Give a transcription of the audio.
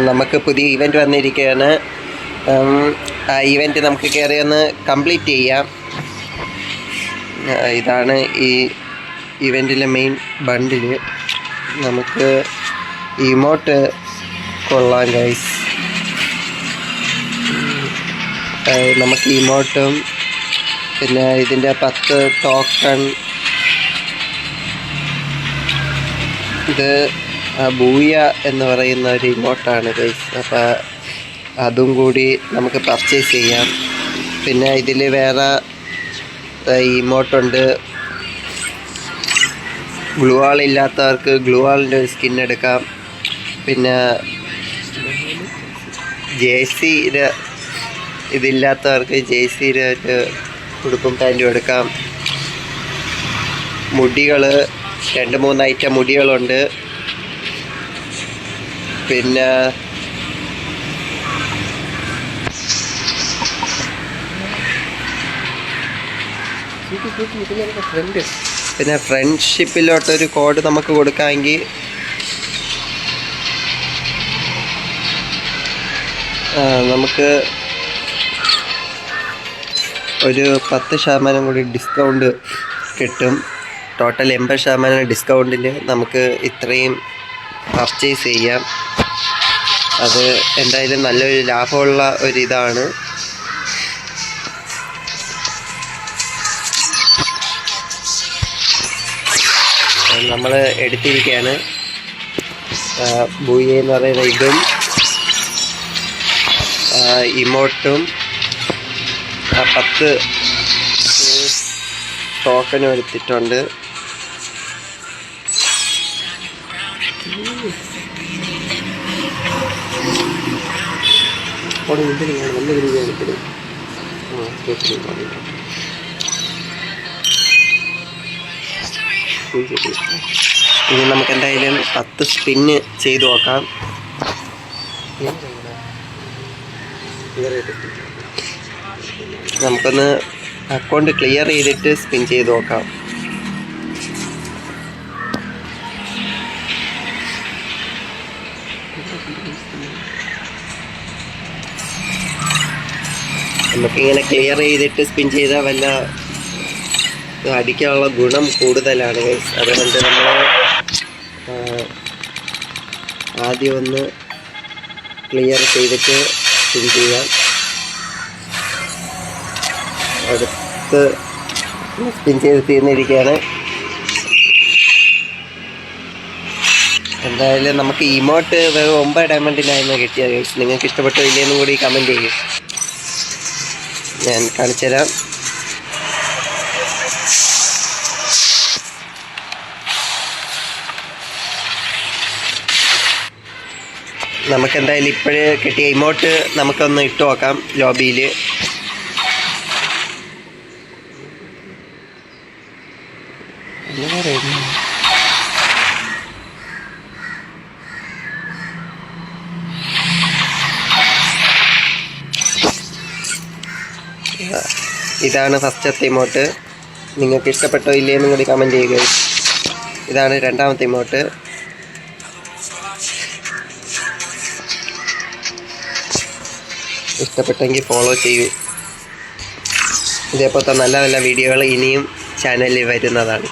നമുക്ക് പുതിയ ഇവൻ്റ് വന്നിരിക്കുകയാണ്. ആ ഇവൻ്റ് നമുക്ക് കയറി ഒന്ന് കംപ്ലീറ്റ് ചെയ്യാം. ഇതാണ് ഈ ഇവൻ്റിലെ മെയിൻ ബണ്ടിൽ. നമുക്ക് ഇമോട്ട് കൊള്ളാം ഗൈസ്. നമുക്ക് ഇമോട്ടും പിന്നെ ഇതിൻ്റെ 10 ടോക്കൺ, ഇത് ബൂയ എന്ന് പറയുന്ന ഒരു ഇമോട്ടാണ് ഗൈസ്. അപ്പോൾ അതും കൂടി നമുക്ക് പർച്ചേസ് ചെയ്യാം. പിന്നെ ഇതിൽ വേറെ ഇമോട്ടുണ്ട്. ഗ്ലൂ വാൾ ഇല്ലാത്തവർക്ക് ഗ്ലൂ വാളിൻ്റെ ഒരു സ്കിൻ എടുക്കാം. പിന്നെ ജേഴ്സിയുടെ ഇതില്ലാത്തവർക്ക് ജേഴ്സിയുടെ ഒരു ഉടുപ്പും പാൻറ്റും എടുക്കാം. മുടികൾ 2-3 ഐറ്റം മുടികളുണ്ട്. പിന്നെ ഫ്രണ്ട്ഷിപ്പിലോട്ടൊരു കോഡ് നമുക്ക് കൊടുക്കാമെങ്കിൽ നമുക്ക് ഒരു 10% കൂടി ഡിസ്കൗണ്ട് കിട്ടും. ടോട്ടൽ 80% ഡിസ്കൗണ്ടിൽ നമുക്ക് ഇത്രയും പർച്ചേസ് ചെയ്യാം. അത് എന്തായാലും നല്ലൊരു ലാഭമുള്ള ഒരിതാണ്. നമ്മൾ എടുത്തിരിക്കുകയാണ് ബൂയ എന്ന് പറയുന്ന ഇതും ഇമോട്ടും 10 ടോക്കനും എടുത്തിട്ടുണ്ട്. ഇനി നമുക്ക് എന്തായാലും 10 സ്പിന്ന് ചെയ്ത് നോക്കാം. നമുക്കൊന്ന് അക്കൗണ്ട് ക്ലിയർ ചെയ്തിട്ട് സ്പിൻ ചെയ്ത് നോക്കാം. നമുക്കിങ്ങനെ ക്ലിയർ ചെയ്തിട്ട് സ്പിൻ ചെയ്താൽ വല്ല അടിക്കാനുള്ള ഗുണം കൂടുതലാണ് ഗൈസ്. അതുകൊണ്ട് നമ്മൾ ആദ്യം ഒന്ന് ക്ലിയർ ചെയ്തിട്ട് സ്പിൻ ചെയ്യാം. അടുത്ത് സ്പിൻ ചെയ്ത് തീർന്നിരിക്കുകയാണ്. എന്തായാലും നമുക്ക് ഇമോട്ട് വെറും 9 ഡയമണ്ടിനായിരുന്നു കിട്ടിയത് ഗൈസ്. നിങ്ങൾക്ക് ഇഷ്ടപ്പെട്ടോ ഇല്ലെന്നും കൂടി കമൻറ്റ് ചെയ്യും. ഞാൻ കാണിച്ചു തരാം. നമുക്കെന്തായാലും ഇപ്പോഴേ കിട്ടിയ ഇമോട്ട് നമുക്കൊന്ന് ഇട്ട് നോക്കാം ലോബിയിൽ. ഇതാണ് ഫസ്റ്റത്തെ ഇമോട്ട്. നിങ്ങൾക്ക് ഇഷ്ടപ്പെട്ടോ ഇല്ലേന്നും കൂടി കമൻറ്റ് ചെയ്യുക. ഇതാണ് രണ്ടാമത്തെ ഇമോട്ട്. ഇഷ്ടപ്പെട്ടെങ്കിൽ ഫോളോ ചെയ്യൂ. ഇതേപോലത്തെ നല്ല നല്ല വീഡിയോകൾ ഇനിയും ചാനലിൽ വരുന്നതാണ്.